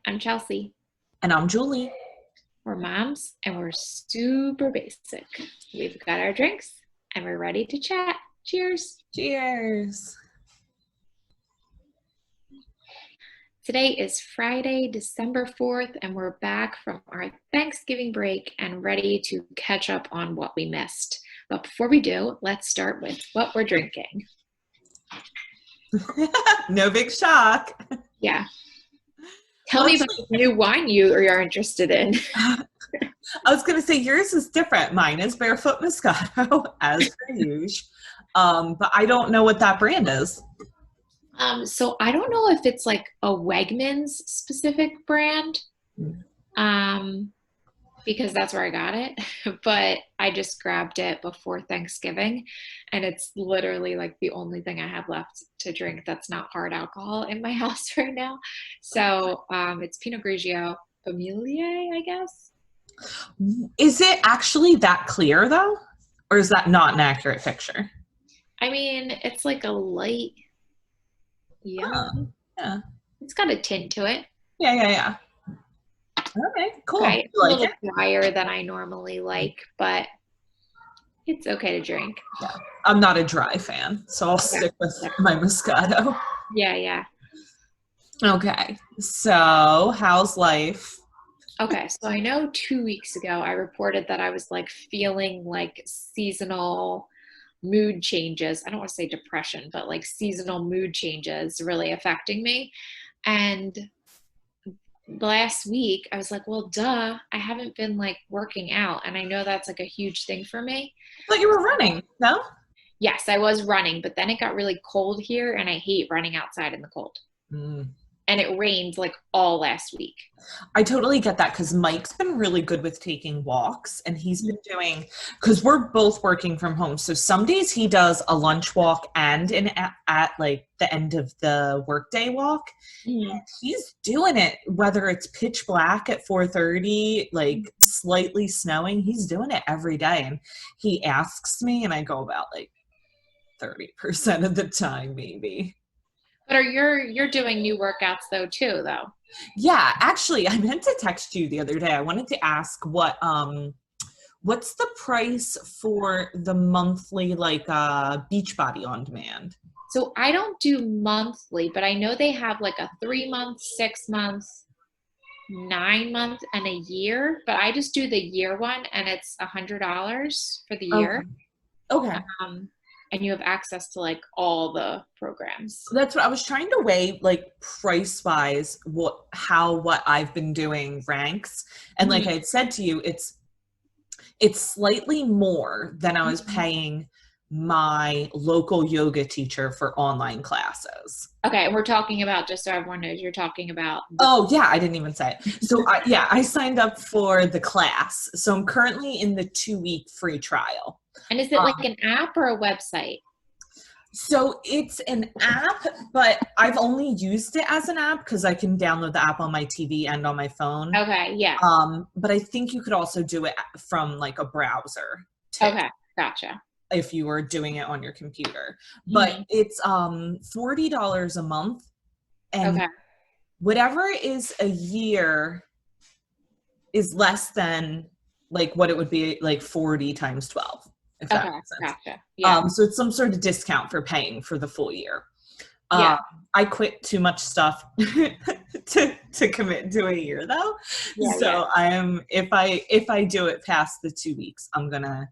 I'm Chelsea. And I'm Julie. We're moms and we're super basic. We've got our drinks and we're ready to chat. Cheers. Cheers. Today is Friday, December 4th, and we're back from our Thanksgiving break and ready to catch up on what we missed. But before we do, let's start with what we're drinking. No big shock. Yeah. Tell me about the new wine you are interested in. I was going to say yours is different. Mine is Barefoot Moscato, as per usual. But I don't know what that brand is. So I don't know if it's like a Wegmans specific brand, because that's where I got it. But I just grabbed it before Thanksgiving, and it's literally like the only thing I have left to drink that's not hard alcohol in my house right now. So it's Pinot Grigio Familier, I guess. Is it actually that clear though? Or is that not an accurate picture? I mean, it's like a light yellow. Yeah. It's got a tint to it. Yeah. Okay, cool. Okay. It's a little drier than I normally like, but it's okay to drink. Yeah. I'm not a dry fan, so I'll stick with my Moscato. Yeah. Okay, so how's life? Okay, so I know 2 weeks ago I reported that I was like feeling like seasonal mood changes. I don't want to say depression, but like seasonal mood changes really affecting me. And last week I was like, well, duh, I haven't been like working out. And I know that's like a huge thing for me. But you were running, no? Yes, I was running, but then it got really cold here and I hate running outside in the cold. And it rained like all last week. I totally get that because Mike's been really good with taking walks, and he's been doing, because we're both working from home. So some days he does a lunch walk and at like the end of the workday walk. And he's doing it whether it's pitch black at 4:30, like slightly snowing. He's doing it every day, and he asks me, and I go about like 30% of the time, maybe. But you're doing new workouts though too, though. Yeah, actually, I meant to text you the other day. I wanted to ask what's the price for the monthly like Beachbody on demand? So I don't do monthly, but I know they have like a 3 month, 6 month, 9 month, and a year. But I just do the year one, and it's $100 for the year. Okay. And you have access to like all the programs. That's what I was trying to weigh, like price wise, what I've been doing ranks. And like I had said to you, it's slightly more than I was paying my local yoga teacher for online classes. Okay, we're talking about, just so everyone knows, you're talking about. Oh yeah, I didn't even say it. So I signed up for the class. So I'm currently in the 2-week free trial. And is it like an app or a website? So it's an app, but I've only used it as an app because I can download the app on my TV and on my phone. Okay, yeah. But I think you could also do it from like a browser too. Okay, gotcha. If you were doing it on your computer. But it's $40 a month. And whatever is a year is less than like what it would be like 40 times 12. If that makes sense. Gotcha. Yeah. So it's some sort of discount for paying for the full year. I quit too much stuff to commit to a year though. I am, if I do it past the 2 weeks, I'm gonna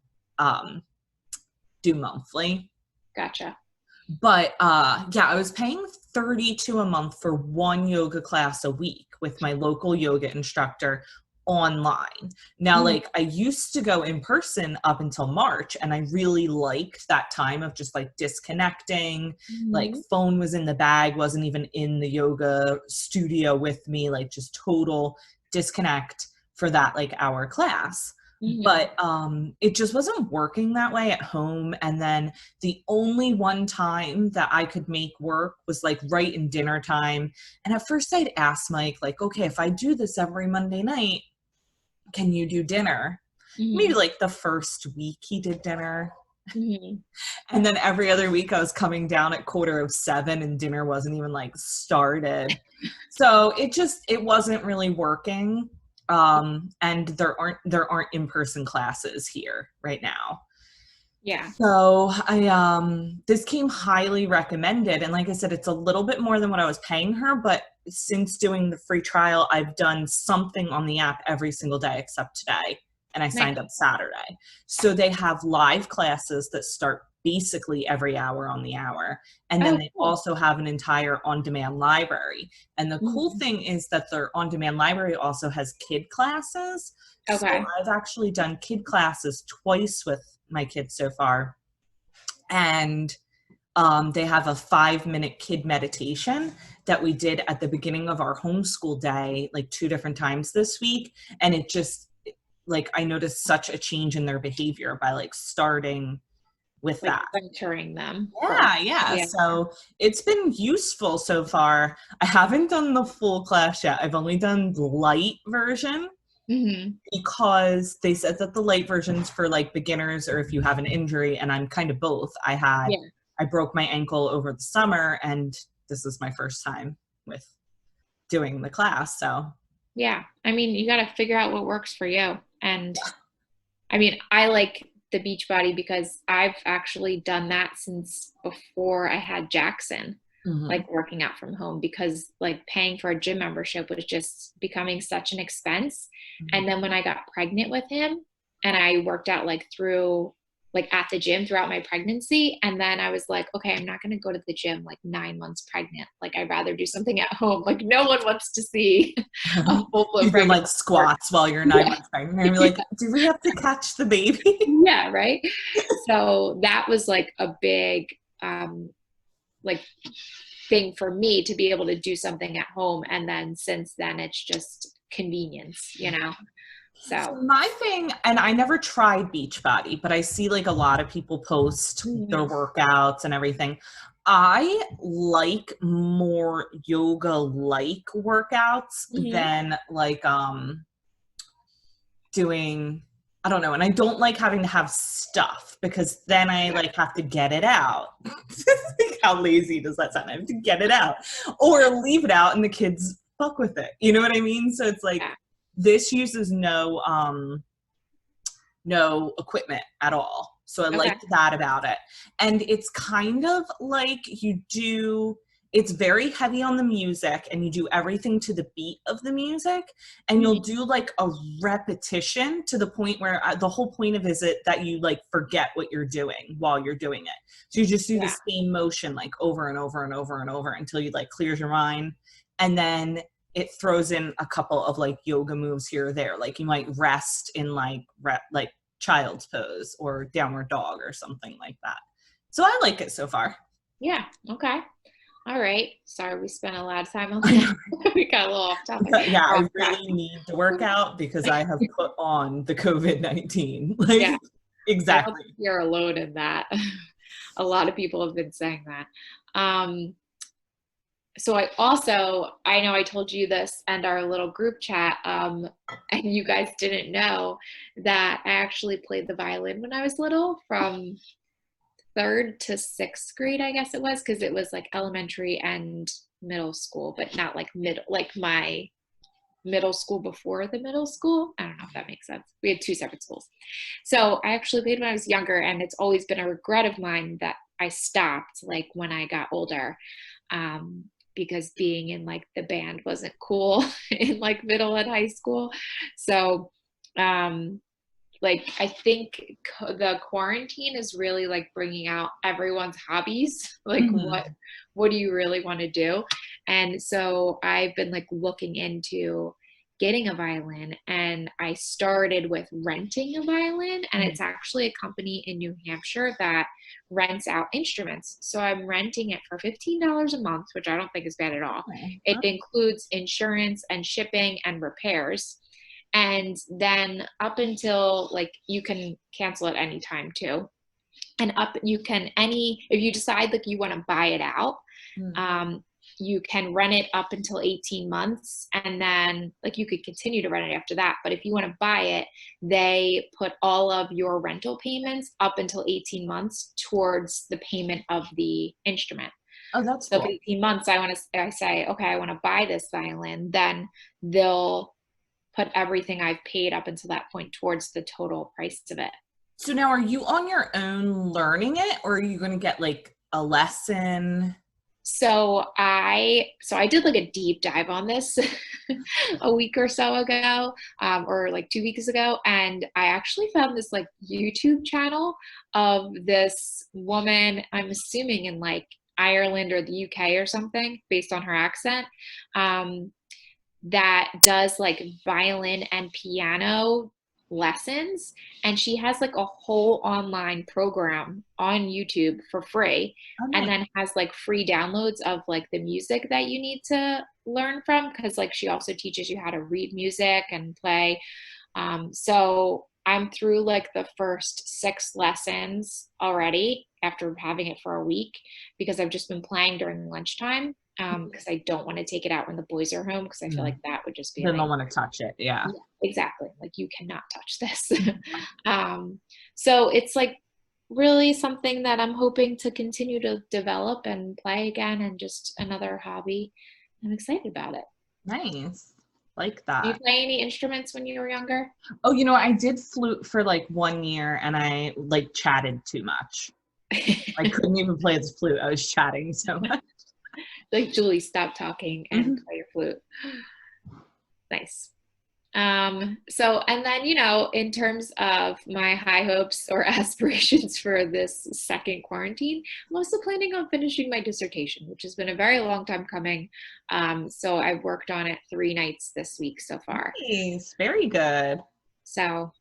do monthly. Gotcha. But I was paying $32 a month for one yoga class a week with my local yoga instructor online. Now, like I used to go in person up until March, and I really liked that time of just like disconnecting, like phone was in the bag, wasn't even in the yoga studio with me, like just total disconnect for that like hour class. But it just wasn't working that way at home. And then the only one time that I could make work was like right in dinner time. And at first I'd ask Mike, like, okay, if I do this every Monday night, can you do dinner? Maybe like the first week he did dinner. Mm-hmm. And then every other week I was coming down at 6:45 and dinner wasn't even like started. So it wasn't really working. And there aren't in-person classes here right now. Yeah. So this came highly recommended. And like I said, it's a little bit more than what I was paying her, but since doing the free trial, I've done something on the app every single day except today. And I Nice. signed up Saturday. So they have live classes that start basically every hour on the hour. And then Oh, they cool. also have an entire on-demand library. And the cool Mhm. thing is that their on-demand library also has kid classes. So Okay. I've actually done kid classes twice with my kids so far. And they have a 5-minute kid meditation that we did at the beginning of our homeschool day, like 2 different times this week. And it just, like, I noticed such a change in their behavior by like starting with Like that. centering them first. Yeah. Yeah. So it's been useful so far. I haven't done the full class yet. I've only done the light version Hmm. because they said that the light version's for like beginners or if you have an injury, and I'm kind of both. Yeah. I broke my ankle over the summer, and this is my first time with doing the class. So Yeah. I mean, you got to figure out what works for you. And I mean, I like the Beachbody because I've actually done that since before I had Jackson, mhm. like working out from home, because like paying for a gym membership was just becoming such an expense. And then when I got pregnant with him and I worked out like through like at the gym throughout my pregnancy, and then I was like, okay, I'm not going to go to the gym like 9 months pregnant. Like I'd rather do something at home. Like no one wants to see a full blown You do pregnant. like squats while you're 9 months pregnant. And you're like, do we have to catch the baby? Yeah, right. So that was like a big like thing for me to be able to do something at home. And then since then it's just convenience, you know. So So my thing, and I never tried Beachbody, but I see like a lot of people post their mhm. workouts and everything. I like more yoga-like workouts Mhm. than like doing, I don't know, and I don't like having to have stuff because then I Yeah. like have to get it out. How lazy does that sound? I have to get it out or leave it out and the kids fuck with it. You know what I mean? So it's like Yeah. this uses no equipment at all. So I Okay. liked that about it. And it's kind of like it's very heavy on the music and you do everything to the beat of the music, and you'll Mhm. do like a repetition to the point where the whole point of it that you like forget what you're doing while you're doing it. So you just do the Yeah. same motion like over and over and over and over until you like clears your mind. And then it throws in a couple of like yoga moves here or there. Like you might rest in like child's pose or downward dog or something like that. So I like it so far. Yeah. Okay. All right. Sorry, we spent a lot of time on I that. know. We got a little off topic. But yeah, I Off track. really need to work out because I have put on the COVID-19. Like Yeah. I don't exactly. think you're alone in that. A lot of people have been saying that. Um, so I know I told you this and our little group chat, and you guys didn't know that I actually played the violin when I was little, from third to sixth grade, I guess it was, because it was like elementary and middle school, but not like like my middle school before the middle school. I don't know if that makes sense. We had two separate schools. So I actually played when I was younger, and it's always been a regret of mine that I stopped like when I got older. Um, because being in like the band wasn't cool in like middle and high school. So um, like I think the quarantine is really like bringing out everyone's hobbies. Like Mhm. what do you really want to do? And so I've been like looking into getting a violin, and I started with renting a violin, and Mhm. it's actually a company in New Hampshire that rents out instruments. So I'm renting it for $15 a month, which I don't think is bad at all. Oh, It includes insurance and shipping and repairs. And then up until like you can cancel at any time too. And up you can any if you decide like you want to buy it out, mm, um, you can rent it up until 18 months, and then like you could continue to rent it after that. But if you want to buy it, they put all of your rental payments up until 18 months towards the payment of the instrument. Oh, that's So if cool. 18 months I say, okay, I want to buy this violin, then they'll put everything I've paid up until that point towards the total price of it. So now are you on your own learning it, or are you going to get like a lesson? So I did like a deep dive on this a week or so ago, or like 2 weeks ago, and I actually found this like YouTube channel of this woman, I'm assuming in like Ireland or the UK or something, based on her accent, um, that does like violin and piano lessons, and she has like a whole online program on YouTube for free, Oh, and nice. then has like free downloads of like the music that you need to learn from, because like she also teaches you how to read music and play. So I'm through like the first 6 lessons already after having it for a week, because I've just been playing during lunchtime, because I don't want to take it out when the boys are home, because I feel Mm. like that would just be Then they'll like, want to touch it. Yeah. yeah, exactly, like you cannot touch this. um, so it's like really something that I'm hoping to continue to develop and play again, and just another hobby. I'm excited about it. Nice. Like Do you that. play any instruments when you were younger? Oh, I did flute for like 1 year and I like chatted too much. I couldn't even play the flute. I was chatting so much. Like, Julie, stop talking and Mhm. play your flute. Nice. So, and then, in terms of my high hopes or aspirations for this second quarantine, I'm also planning on finishing my dissertation, which has been a very long time coming. So I've worked on it 3 nights this week so far. Nice. Very good. So,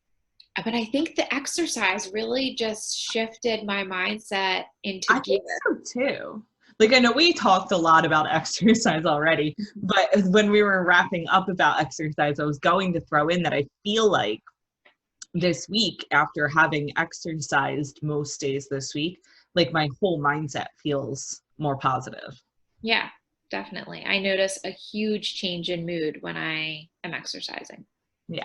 but I think the exercise really just shifted my mindset into I gear. think so too. Like, I know we talked a lot about exercise already, but when we were wrapping up about exercise, I was going to throw in that I feel like this week, after having exercised most days this week, like my whole mindset feels more positive. Yeah, definitely. I notice a huge change in mood when I am exercising. Yeah.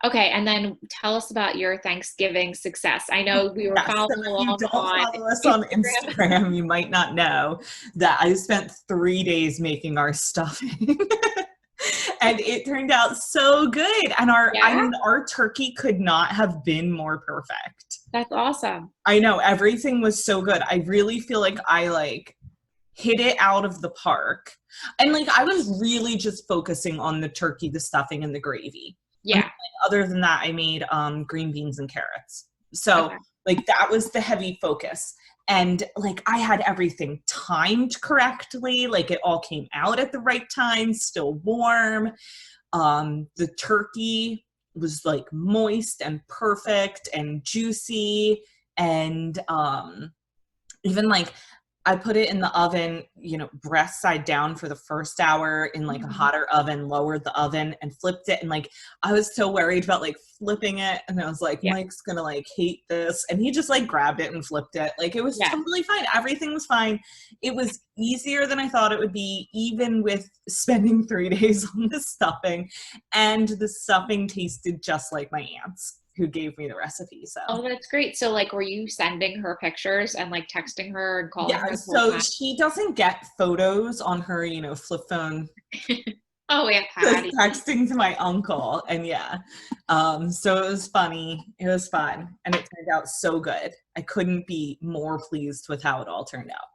Okay, and then tell us about your Thanksgiving success. I know we were Yes. So following if you along don't on follow us on Instagram. Instagram, you might not know that I spent 3 days making our stuffing. And it turned out so good. And I Yeah, mean, our turkey could not have been more perfect. that's awesome. I know everything was so good. I really feel like I like hit it out of the park. And like I was really just focusing on the turkey, the stuffing, and the gravy. And Yeah. like, other than that, I made green beans and carrots. So Okay. like that was the heavy focus. And like I had everything timed correctly. Like it all came out at the right time, still warm. The turkey was like moist and perfect and juicy. And even like I put it in the oven, breast side down for the first hour in like a Mhm. hotter oven, lowered the oven and flipped it. And like, I was so worried about like flipping it. And I was like, Yeah. Mike's gonna like hate this. And he just like grabbed it and flipped it. Like, it was Yeah. totally fine. Everything was fine. It was easier than I thought it would be, even with spending 3 days on the stuffing. And the stuffing tasted just like my aunt's, who gave me the recipe. So. Oh, that's great. So, like, were you sending her pictures and like texting her and calling Yeah, her the whole so time? she doesn't get photos on her, flip phone. Oh, yeah, Just Patty. texting to my uncle, and yeah. So it was funny. It was fun, and it turned out so good. I couldn't be more pleased with how it all turned out.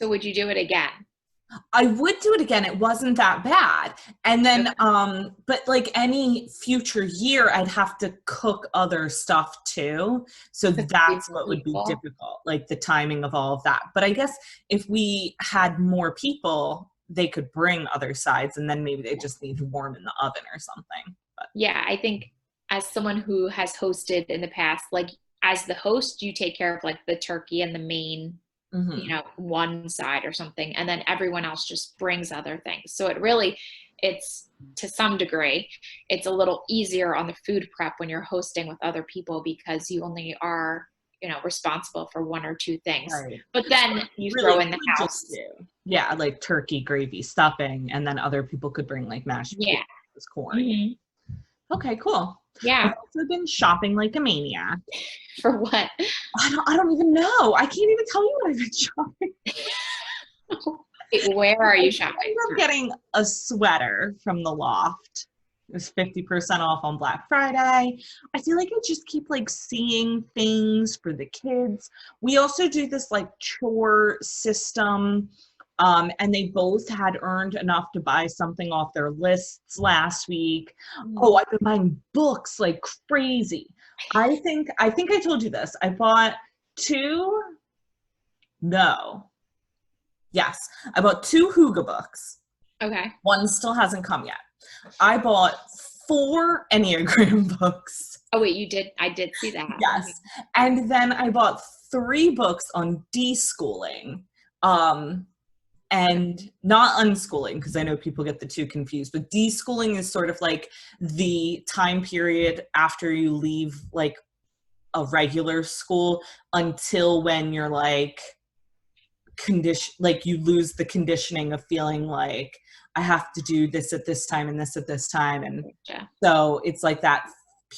So, would you do it again? I would do it again. It wasn't that bad. And then, Okay. but like any future year, I'd have to cook other stuff too. So Because it'd be that's more what would be people. difficult, like the timing of all of that. But I guess if we had more people, they could bring other sides, and then maybe they just need to warm in the oven or something. But Yeah, I think as someone who has hosted in the past, like as the host, you take care of like the turkey and the main, mhm. one side or something, and then everyone else just brings other things. So it's to some degree, it's a little easier on the food prep when you're hosting with other people, because you only are responsible for one or two things. Right. But then you Really throw in the could just house. do. Yeah, like turkey, gravy, stuffing, and then other people could bring like mashed Yeah. potatoes, corn. Hmm. Okay, cool. I've Yeah. also been shopping like a maniac. For what? I don't even know. I can't even tell you what I've been shopping. Where are I you ended shopping? up getting a sweater from the Loft. It was 50% off on Black Friday. I feel like I just keep like seeing things for the kids. We also do this like chore system. And they both had earned enough to buy something off their lists last week. Oh, I've been buying books like crazy. I think I told you this. I bought two, no. Yes, I bought two Hygge books. Okay. One still hasn't come yet. I bought 4 Enneagram books. Oh wait, you did. I did see that. Yes. And then I bought 3 books on deschooling. And not unschooling, because I know people get the two confused, but deschooling is sort of like the time period after you leave like a regular school until when you're like you lose the conditioning of feeling like I have to do this at this time and this at this time. And Gotcha. so it's like that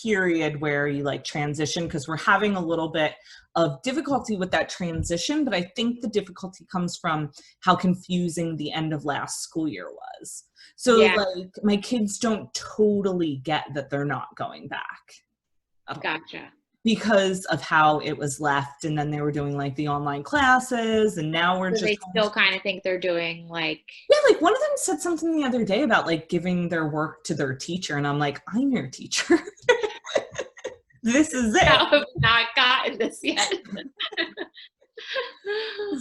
period where you like transition, because we're having a little bit of difficulty with that transition, but I think the difficulty comes from how confusing the end of last school year was. So Yeah. like my kids don't totally get that they're not going back. Gotcha. Because of how it was left, and then they were doing like the online classes, and now we're So just they still kind of think they're doing like. yeah, like one of them said something the other day about like giving their work to their teacher, and I'm like, I'm your teacher. This is it. I have not gotten this yet.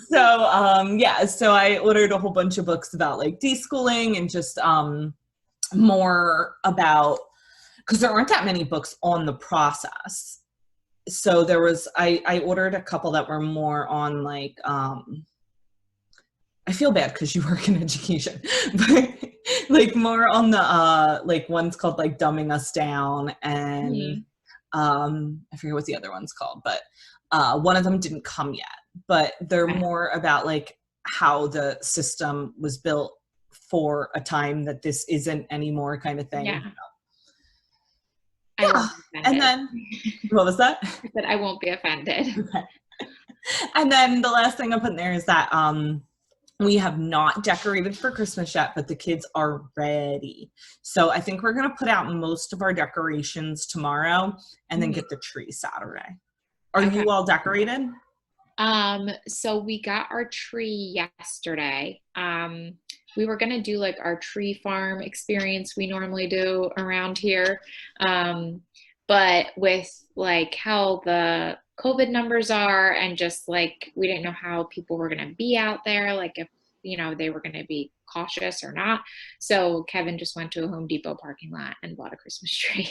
So I ordered a whole bunch of books about like deschooling and just more about, because there aren't that many books on the process. So there was I ordered a couple that were more on like I feel bad because you work in education, but like more on the like one's called like Dumbing Us Down, and I forget what the other one's called, but one of them didn't come yet, but they're more about like how the system was built for a time that this isn't anymore kind of thing. Yeah. Yeah. And then what was that? I said I won't be offended. Okay. And then the last thing I put in there is that we have not decorated for Christmas yet, but the kids are ready. So I think we're going to put out most of our decorations tomorrow and then get the tree Saturday. Are you all decorated? So we got our tree yesterday. We were going to do like our tree farm experience we normally do around here. But with like how the COVID numbers are, and just like we didn't know how people were going to be out there, like if they were going to be cautious or not. So Kevin just went to a Home Depot parking lot and bought a Christmas tree.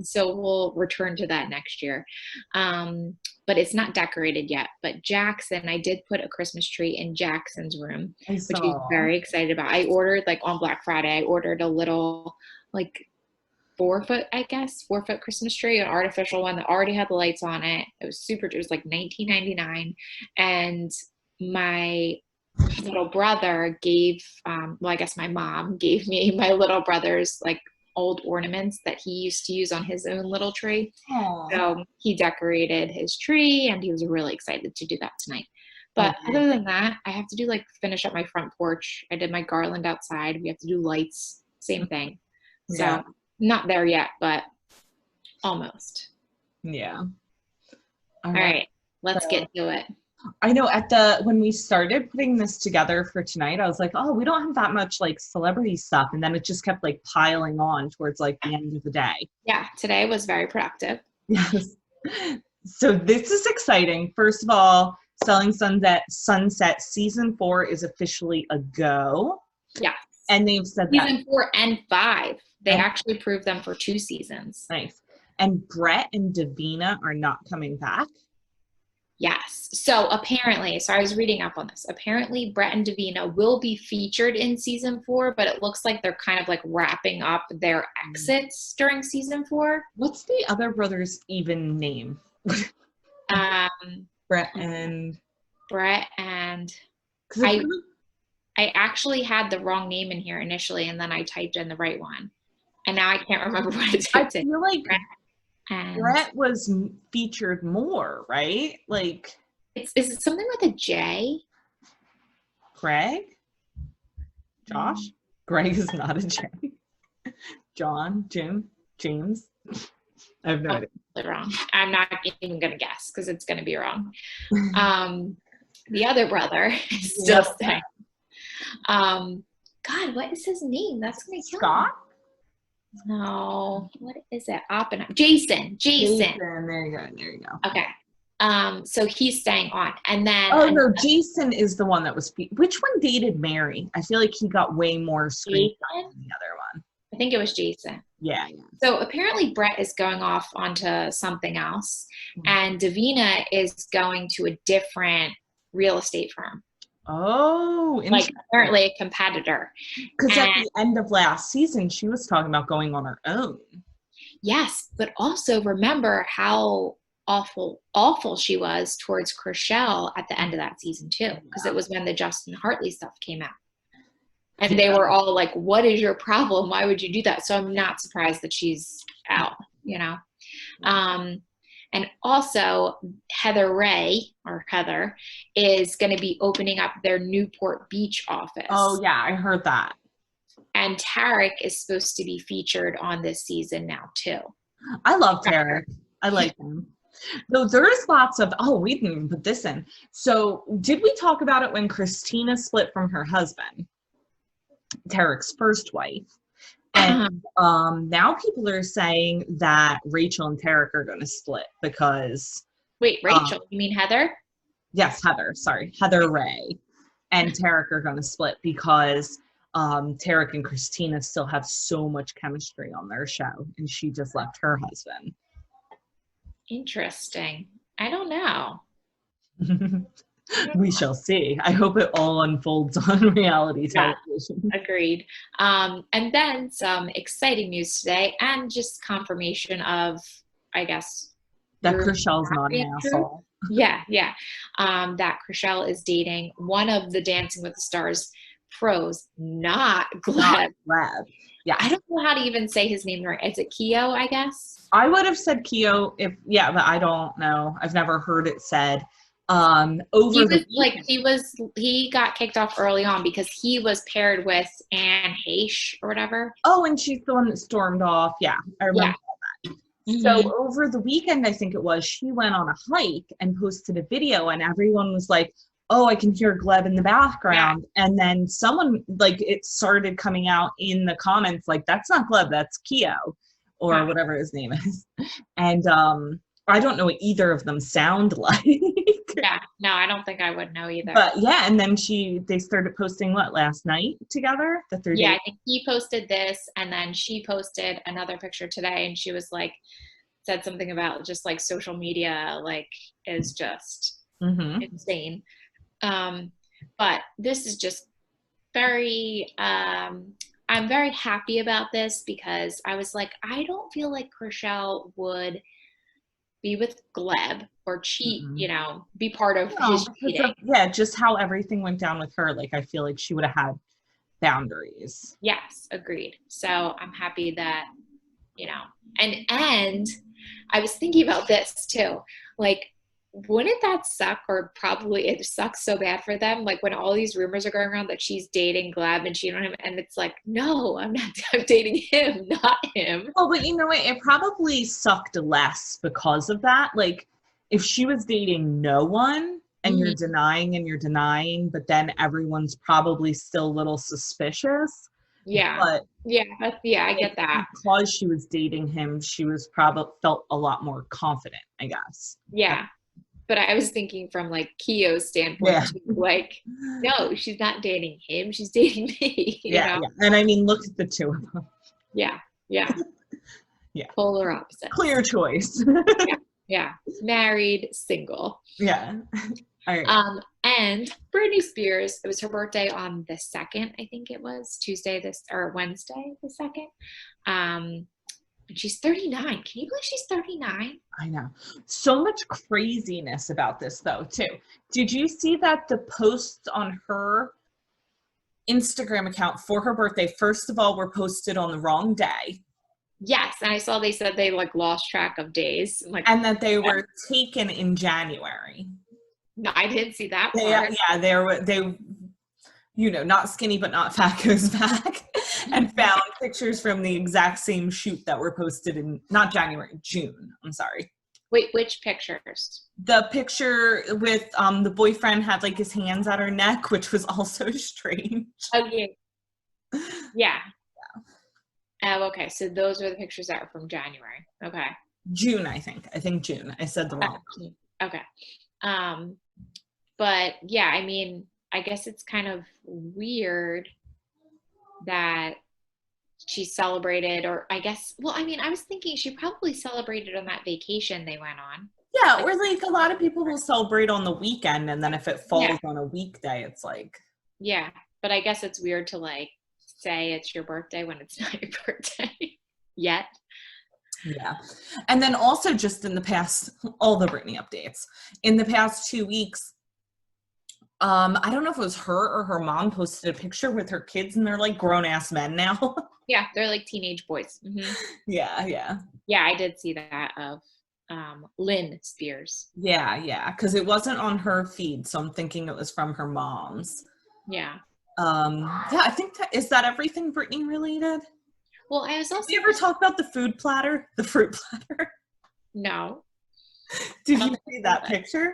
So we'll return to that next year. But it's not decorated yet. But Jackson, I did put a Christmas tree in Jackson's room, which he's very excited about. I ordered like on Black Friday, I ordered a little like 4-foot Christmas tree, an artificial one that already had the lights on it. It was like $19.99. And my little brother gave, I guess my mom gave me my little brother's like old ornaments that he used to use on his own little tree. Aww. So he decorated his tree, and he was really excited to do that tonight. But other than that, I have to do like finish up my front porch. I did my garland outside. We have to do lights, same thing. So not there yet, but almost. Yeah. All right. Let's get to it. I know when we started putting this together for tonight, I was like, oh, we don't have that much like celebrity stuff. And then it just kept like piling on towards like the end of the day. Yeah. Today was very productive. Yes. So this is exciting. First of all, Selling Sunset season 4 is officially a go. Yeah. And they've said season 4 and 5. They actually proved them for 2 seasons. Nice. And Brett and Davina are not coming back. Yes. So apparently, I was reading up on this. Apparently, Brett and Davina will be featured in season 4, but it looks like they're kind of like wrapping up their exits during season 4. What's the other brother's even name? Brett and Brett and I actually had the wrong name in here initially, and then I typed in the right one, and now I can't remember what it I typed in. feel like And Brett was featured more, right? Like, is it something with a J? Greg? Josh? Greg is not a J. John? Jim? James? I have no idea. Wrong. I'm not even going to guess because it's going to be wrong. The other brother is still staying. God, what is his name? That's going to kill Scott? me. No, what is it? Jason. There you go. Okay. So he's staying on, and then no, Jason is the one that was. Which one dated Mary? I feel like he got way more screen time than the other one. I think it was Jason. Yeah. So apparently Brett is going off onto something else, and Davina is going to a different real estate firm. Oh, like apparently a competitor. Because at the end of last season, she was talking about going on her own. Yes, but also remember how awful she was towards Chrishell at the end of that season too, because it was when the Justin Hartley stuff came out. And they were all like, what is your problem? Why would you do that? So I'm not surprised that she's out, you know. And also Heather is going to be opening up their Newport Beach office. Oh, yeah, I heard that. And Tarek is supposed to be featured on this season now, too. I love Tarek. I like him. Though there's lots of, we didn't even put this in. So did we talk about it when Christina split from her husband, Tarek's first wife? And now people are saying that Rachel and Tarek are going to split because... Wait, Rachel? You mean Heather? Yes, Heather. Sorry. Heather Ray and Tarek are going to split because Tarek and Christina still have so much chemistry on their show, and she just left her husband. Interesting. I don't know. We shall see. I hope it all unfolds on reality television. Yeah, agreed. And then some exciting news today, and just confirmation of, I guess, that Chrishell's not an asshole. Yeah. That Chrishell is dating one of the Dancing with the Stars pros, not Gleb. Yeah. I don't know how to even say his name right. Is it Keo, I guess? I would have said Keo but I don't know. I've never heard it said. He got kicked off early on because he was paired with Anne Heche or whatever. Oh, and she's the one that stormed off. Yeah, I remember that. Mm-hmm. So over the weekend, I think it was, she went on a hike and posted a video, and everyone was like, oh, I can hear Gleb in the background. Yeah. And then someone, it started coming out in the comments, like, that's not Gleb, that's Keo, or whatever his name is. And I don't know what either of them sound like. Yeah, no, I don't think I would know either. But yeah, and then they started posting last night together? I think he posted this, and then she posted another picture today, and she was said something about just social media is just insane. But this is just very I'm very happy about this because I was like, I don't feel like Chrishell would be with Gleb or cheat, be part of his cheating. Just how everything went down with her. I feel like she would have had boundaries. Yes, agreed. So I'm happy that, and I was thinking about this too. Wouldn't that suck? Or probably it sucks so bad for them. When all these rumors are going around that she's dating Gleb and cheating on him, and it's no, I'm not. I'm dating him, not him. Oh, but you know what? It probably sucked less because of that. If she was dating no one and you're denying, but then everyone's probably still a little suspicious. Yeah. But I get that. Because she was dating him, she was probably felt a lot more confident, I guess. Yeah. But I was thinking from Keo's standpoint, no, she's not dating him. She's dating me. You know? And I mean, look at the two of them. Yeah. Yeah. Polar opposite. Clear choice. Yeah. Married, single. Yeah. All right. And Britney Spears, it was her birthday on the 2nd, I think it was Wednesday the 2nd. And she's 39. Can you believe she's 39? I know. So much craziness about this, though, too. Did you see that the posts on her Instagram account for her birthday, first of all, were posted on the wrong day? Yes, and I saw they said they like lost track of days. I'm like, and that they were taken in January. no, I didn't see that part. They not skinny but not fat goes back, and found pictures from the exact same shoot that were posted in not January, June. I'm sorry. Wait, which pictures? The picture with the boyfriend had like his hands at her neck, which was also strange. Oh yeah. Oh, okay. So those are the pictures that are from January. Okay. June, I think. June. I said the wrong. Okay. But yeah, I mean, I guess it's kind of weird that she celebrated, or I guess, well, I mean, I was thinking she probably celebrated on that vacation they went on. Yeah, or like a lot of people will celebrate on the weekend, and then if it falls on a weekday, it's like. Yeah, but I guess it's weird to like say it's your birthday when it's not your birthday yet. Yeah. And then also just in the past, all the Britney updates, in the past 2 weeks, I don't know if it was her or her mom posted a picture with her kids, and they're like grown-ass men now. Yeah, they're like teenage boys. Mm-hmm. Yeah. Yeah, I did see that of Lynn Spears. Yeah, because it wasn't on her feed, so I'm thinking it was from her mom's. Yeah. I think is that everything Britney related? Well, I was also. Did you ever talk about the food platter, the fruit platter? No. Did you see that picture?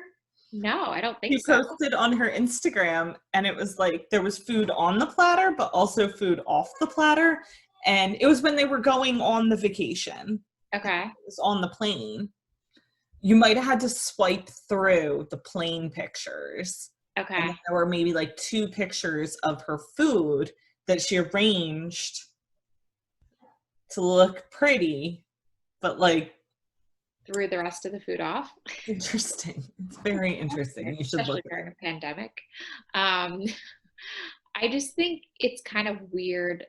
No, I don't think so. She posted on her Instagram, and it was like there was food on the platter, but also food off the platter. And it was when they were going on the vacation. Okay. It was on the plane. You might have had to swipe through the plane pictures. Okay. And there were maybe like 2 pictures of her food that she arranged to look pretty, but like threw the rest of the food off. Interesting. It's very interesting. You should especially look during a pandemic. I just think it's kind of weird.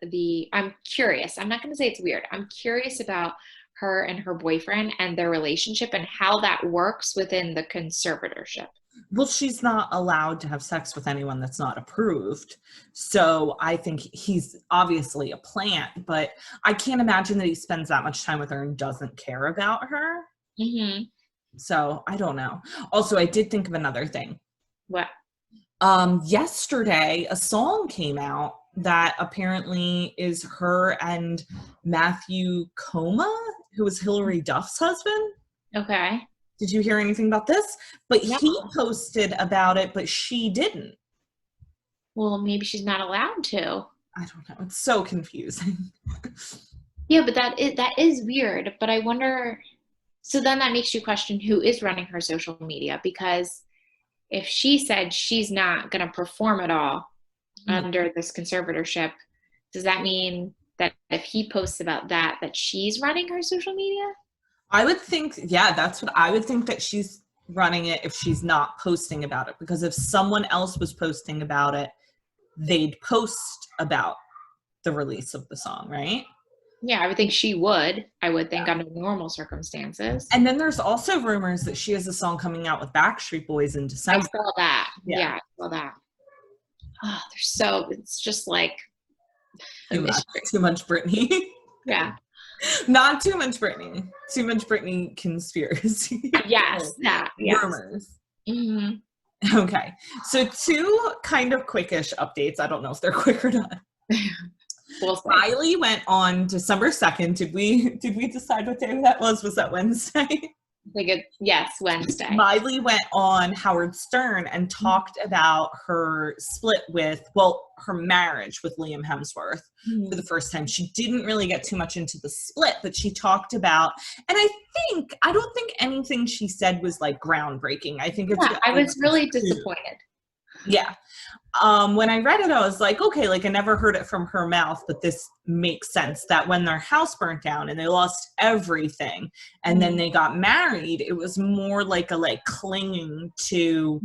I'm curious. I'm not going to say it's weird. I'm curious about her and her boyfriend and their relationship and how that works within the conservatorship. Well, she's not allowed to have sex with anyone that's not approved. So I think he's obviously a plant, but I can't imagine that he spends that much time with her and doesn't care about her. Mm-hmm. So I don't know. Also, I did think of another thing. What? Yesterday, a song came out that apparently is her and Matthew Coma, who was Hillary Duff's husband. Okay. Did you hear anything about this? But he posted about it, but she didn't. Well, maybe she's not allowed to. I don't know. It's so confusing. Yeah, but that is weird. But I wonder, so then that makes you question who is running her social media, because if she said she's not going to perform at all under this conservatorship, does that mean that if he posts about that she's running her social media? I would think, yeah, that's what I would think, that she's running it if she's not posting about it. Because if someone else was posting about it, they'd post about the release of the song, right? Yeah, I would think she would. I would think under normal circumstances. And then there's also rumors that she has a song coming out with Backstreet Boys in December. I saw that. Yeah, I saw that. Oh, it's just like too much Britney. Yeah. Not too much Britney. Too much Britney conspiracy. Yes, that. Yes. Rumors. Mm-hmm. Okay. So 2 kind of quickish updates. I don't know if they're quick or not. Miley went on December 2nd. Did we decide what day that was? Was that Wednesday? Yes, Wednesday. Miley went on Howard Stern and talked about her split her marriage with Liam Hemsworth for the first time. She didn't really get too much into the split, but she talked about, and I don't think anything she said was like groundbreaking. I think I was really disappointed. Yeah. When I read it, I was like, okay, like I never heard it from her mouth, but this makes sense that when their house burnt down and they lost everything and then they got married, it was more like clinging to,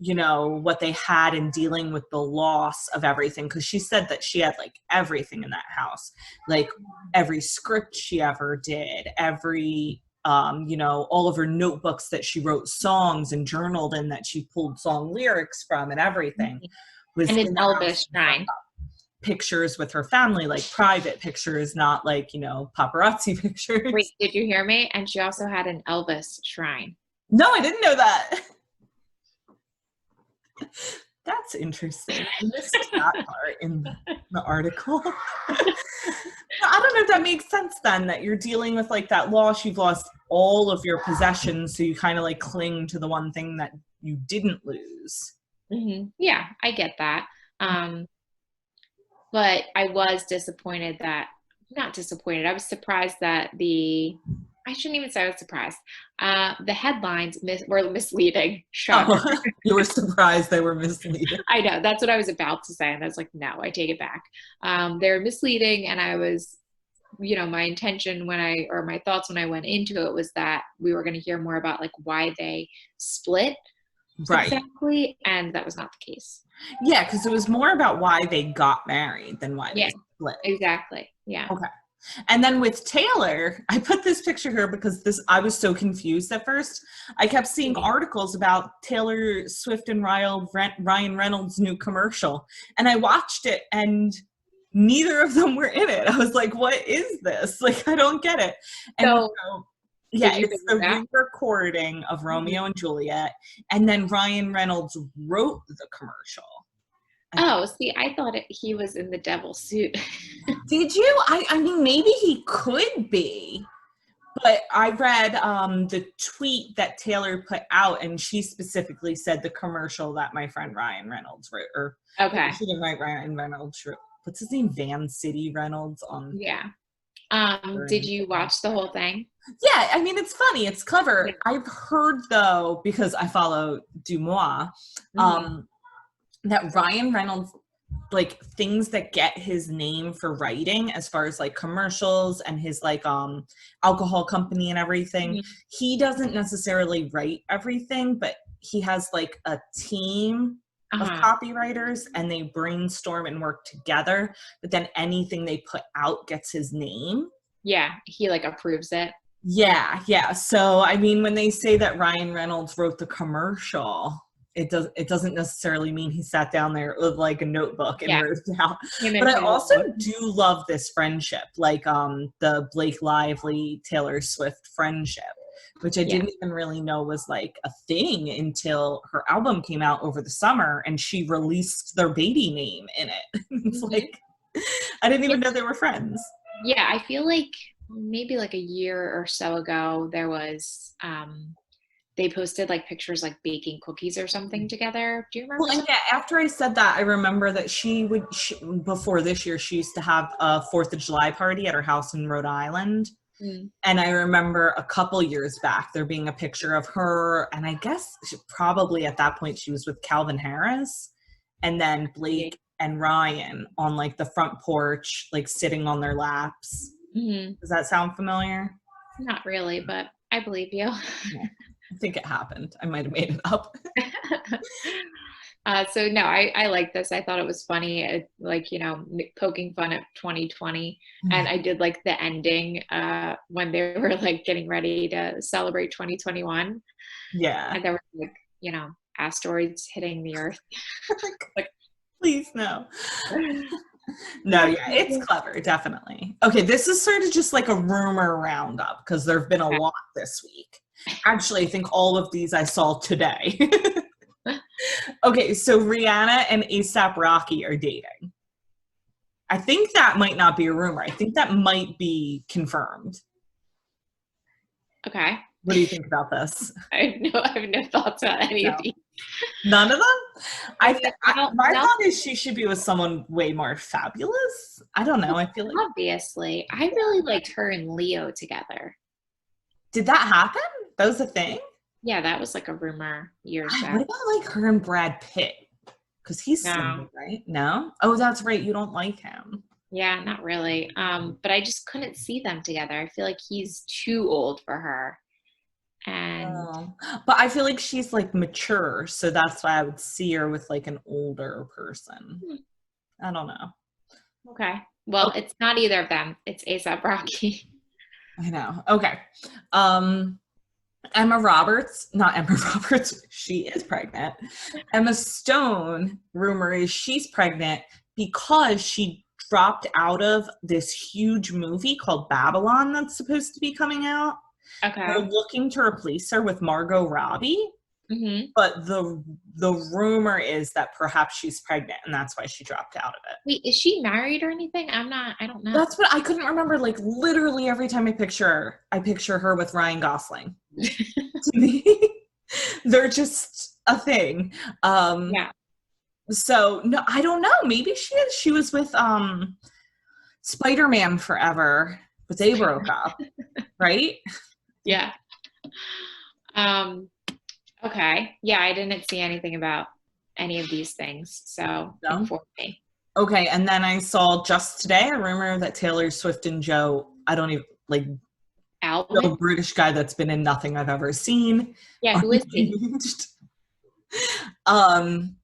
you know, what they had in dealing with the loss of everything. Cause she said that she had like everything in that house, like every script she ever did, every, you know, all of her notebooks that she wrote songs and journaled in that she pulled song lyrics from and everything was And his in the Elvis house. shrine. Pictures with her family, like private pictures, not like, you know, paparazzi pictures. Wait, did you hear me? And she also had an Elvis shrine. No, I didn't know that. That's interesting. I missed that part in the article. I don't know if that makes sense then, that you're dealing with like that loss. You've lost all of your possessions, so you kind of like cling to the one thing that you didn't lose. Yeah, I get that. But I was disappointed that, not disappointed, I was surprised that I shouldn't even say I was surprised. The headlines were misleading. Shocker. Oh, you were surprised they were misleading. I know, that's what I was about to say. And I was like, no, I take it back. They're misleading. And I was, you know, my intention my thoughts when I went into it was that we were going to hear more about like why they split. Right. Exactly. And that was not the case. Yeah, because it was more about why they got married than why they split. Exactly. Yeah. Okay. And then with Taylor, I put this picture here because I was so confused at first. I kept seeing articles about Taylor Swift and Ryan Reynolds' new commercial. And I watched it and neither of them were in it. I was like, what is this? Like, I don't get it. And so yeah, it's the re-recording of Romeo and Juliet. And then Ryan Reynolds wrote the commercial. Oh, see, I thought he was in the devil suit. Did you? I mean, maybe he could be. But I read the tweet that Taylor put out, and she specifically said the commercial that my friend Ryan Reynolds wrote. Or okay. She didn't write Ryan Reynolds. What's his name? Van City Reynolds on. Yeah. Did you watch the whole thing? Yeah, I mean, it's funny. It's clever. Yeah. I've heard, though, because I follow Dumois, that Ryan Reynolds, like, things that get his name for writing as far as, like, commercials and his, like, alcohol company and everything, he doesn't necessarily write everything, but he has, like, a team of copywriters, and they brainstorm and work together, but then anything they put out gets his name. Yeah, he like approves it. Yeah. So I mean, when they say that Ryan Reynolds wrote the commercial, it doesn't necessarily mean he sat down there with like a notebook and wrote it down. But I also do love this friendship, like the Blake Lively Taylor Swift friendship, which I didn't even really know was like a thing until her album came out over the summer and she released their baby name in it. It's like, I didn't even know they were friends. Yeah, I feel like maybe like a year or so ago, there was, they posted like pictures like baking cookies or something together. Do you remember? Well, and yeah, after I said that, I remember that before this year, she used to have a 4th of July party at her house in Rhode Island. And I remember a couple years back there being a picture of her, and I guess probably at that point she was with Calvin Harris, and then Blake and Ryan on like the front porch, like sitting on their laps. Does that sound familiar? Not really, but I believe you. Yeah, I think it happened. I might have made it up. So no, I like this. I thought it was funny, like, you know, poking fun at 2020. And I did like the ending when they were like getting ready to celebrate 2021. Yeah. And there were like, you know, asteroids hitting the earth. Like, please no. No, yeah, it's clever, definitely. Okay, this is sort of just like a rumor roundup because there have been a lot this week. Actually, I think all of these I saw today. Okay, so Rihanna and A$AP Rocky are dating. I think that might not be a rumor. I think that might be confirmed. Okay. What do you think about this? I have no thoughts about any of these. None of them? My thought is she should be with someone way more fabulous. I don't know. I feel like obviously. I really liked her and Leo together. Did that happen? That was a thing? Yeah, that was like a rumor years back. What about like her and Brad Pitt? Because he's single, right? No? Oh, that's right. You don't like him. Yeah, not really. But I just couldn't see them together. I feel like he's too old for her. And Oh. But I feel like she's like mature, so that's why I would see her with like an older person. I don't know. okay. Well, Okay, it's not either of them. It's ASAP Rocky. I know. Okay. Um, Emma Roberts, not Emma Roberts, she is pregnant. Emma Stone, rumor is she's pregnant because she dropped out of this huge movie called Babylon that's supposed to be coming out. They're Okay. looking to replace her with Margot Robbie, Hmm. but the rumor is that perhaps she's pregnant and that's why she dropped out of it. Wait, is she married or anything? I don't know. That's what I couldn't remember. Like literally every time I picture her with Ryan Gosling. To me, they're just a thing. Yeah. So no, I don't know. Maybe she is. She was with Spider-Man forever, but they broke up, right? Yeah. Um, okay. Yeah, I didn't see anything about any of these things, so No. inform me. Okay, and then I saw just today a rumor that Taylor Swift and Joe, I don't even like Alvin? Joe, British guy that's been in nothing I've ever seen, Yeah, are who is he? engaged. Um,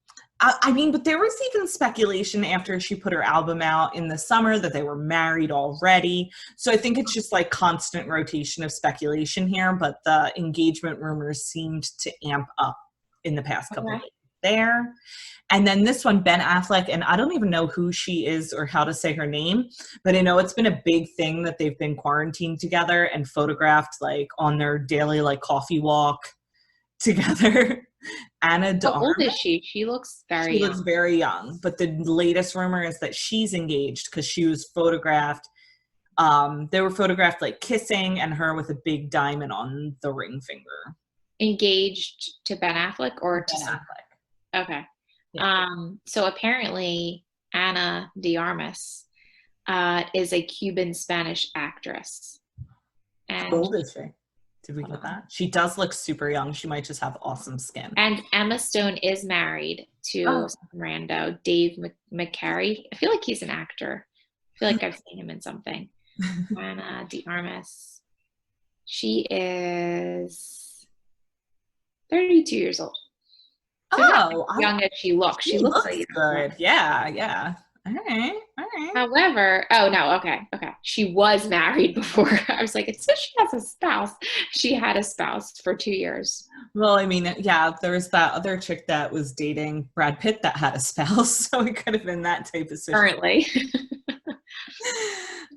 I mean, but there was even speculation after she put her album out in the summer that they were married already. So I think it's just like constant rotation of speculation here, but the engagement rumors seemed to amp up in the past couple of Okay. days there. And then this one, Ben Affleck, and I don't even know who she is or how to say her name, but I know it's been a big thing that they've been quarantined together and photographed like on their daily like coffee walk together. Anna de How old Armas. is she? She looks She very looks young. very young, but the latest rumor is that she's engaged because she was photographed. They were photographed like kissing and her with a big diamond on the ring finger. Engaged to Ben Affleck or to Ben some? Affleck. Okay. Yeah. So apparently Ana de Armas is a Cuban Spanish actress. How And old is she? Did we hold get on. that? She does look super young. She might just have awesome skin. And Emma Stone is married to Oh. some rando, Dave McCary. I feel like he's an actor. I feel like I've seen him in something. Ana de Armas. She is 32 years old. So not as Oh, young as she looks. She she looks looks like good. Yeah, yeah. All right, all right. however, oh no, okay, okay. She was married before. I was like, it says she has a spouse. She had a spouse for 2 years. Well, I mean, yeah, there was that other chick that was dating Brad Pitt that had a spouse, so it could have been that type of situation. Currently.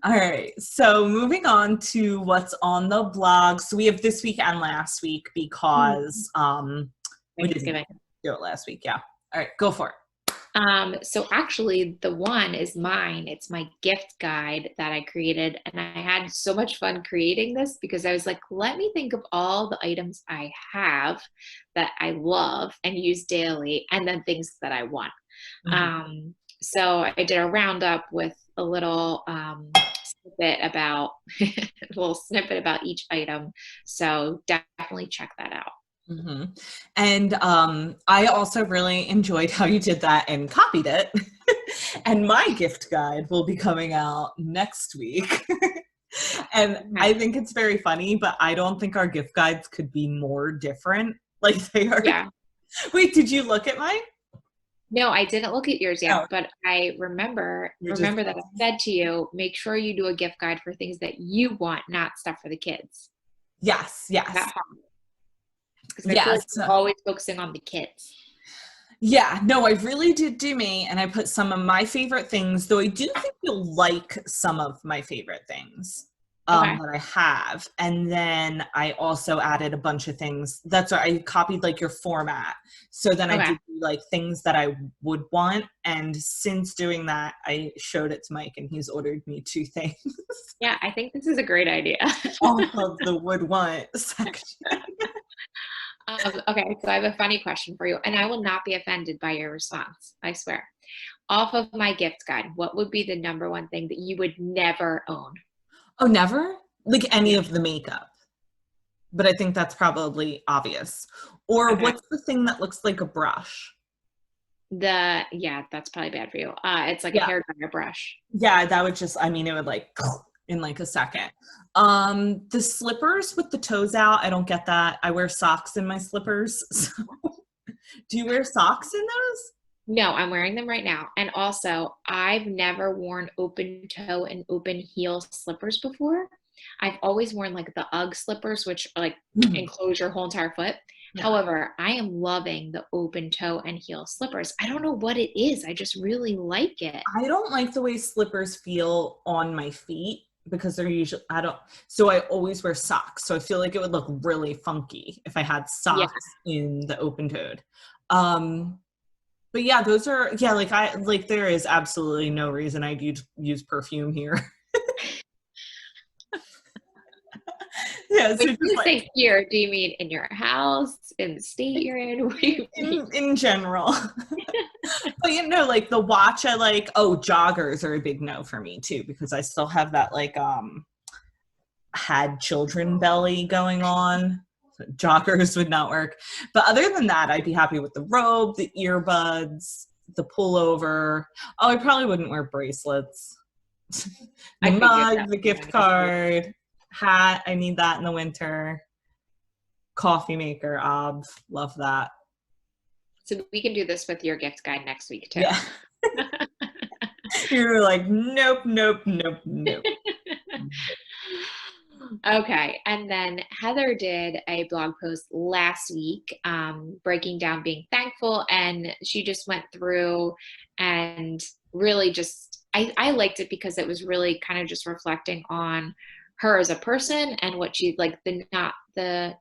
All right, so moving on to what's on the blog. So we have this week and last week because we didn't Thanksgiving. do it last week. Yeah. All right, go for it. So actually the one is mine. It's my gift guide that I created. And I had so much fun creating this because I was like, let me think of all the items I have that I love and use daily, and then things that I want. So I did a roundup with a little snippet about a little snippet about each item. So definitely check that out. Mm-hmm. And I also really enjoyed how you did that and copied it. And my gift guide will be coming out next week. And I think it's very funny, but I don't think our gift guides could be more different. Like they are. Yeah. Wait, did you look at mine? No, I didn't look at yours yet, Oh. but I remember You're just that I said to you, make sure you do a gift guide for things that you want, not stuff for the kids. Yes, yes. Because I feel like you're always focusing on the kids. Yeah, no, I really did do me, and I put some of my favorite things, though I do think you'll like some of my favorite things that I have. And then I also added a bunch of things. That's why I copied like your format. So then I did like things that I would want. And since doing that, I showed it to Mike and he's ordered me 2 things. Yeah, I think this is a great idea. Off of the would want section. Okay, so I have a funny question for you, and I will not be offended by your response, I swear. Off of my gift guide, what would be the number one thing that you would never own? Oh, never? Like any of the makeup. But I think that's probably obvious. Or what's the thing that looks like a brush? Yeah, that's probably bad for you. It's like a hair dryer brush. Yeah, that would just, I mean, it would like in like a second. The slippers with the toes out, I don't get that. I wear socks in my slippers. So. Do you wear socks in those? No, I'm wearing them right now. And also, I've never worn open toe and open heel slippers before. I've always worn like the UGG slippers, which are like Mhm. enclose your whole entire foot. Yeah. However, I am loving the open toe and heel slippers. I don't know what it is. I just really like it. I don't like the way slippers feel on my feet because they're usually, I don't, so I always wear socks. So I feel like it would look really funky if I had Yeah. socks in the open toed. But yeah, those are, yeah, like there is absolutely no reason I'd use perfume here. Yeah, so When just you like say here, do you mean in your house, in the state you're in? What do you mean? in general. But you know, like the watch, I like, oh, joggers are a big no for me too, because I still have that like had children belly going on. So joggers would not work. But other than that, I'd be happy with the robe, the earbuds, the pullover. Oh, I probably wouldn't wear bracelets. The I figured mug, that the was gift gonna be. card, hat. I need that in the winter. Coffee maker, obs. Love that. So we can do this with your gift guide next week too. Yeah. You're like, nope, nope, nope, nope. Okay, and then Heather did a blog post last week breaking down being thankful, and she just went through and really just, I liked it because it was really kind of just reflecting on her as a person and what she like the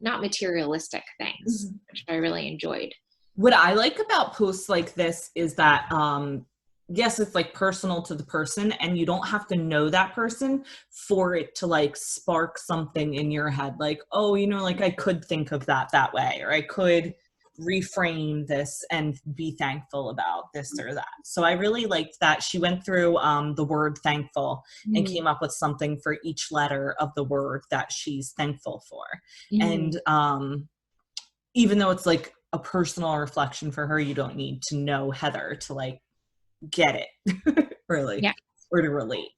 not materialistic things, Mhm. which I really enjoyed. What I like about posts like this is that yes, it's like personal to the person and you don't have to know that person for it to like spark something in your head like, oh, you know, like I could think of that way, or I could reframe this and be thankful about this or that. So I really liked that she went through the word thankful and Mm-hmm. came up with something for each letter of the word that she's thankful for. Mm-hmm. And even though it's like a personal reflection for her, you don't need to know Heather to like get it really, Yeah. or to relate.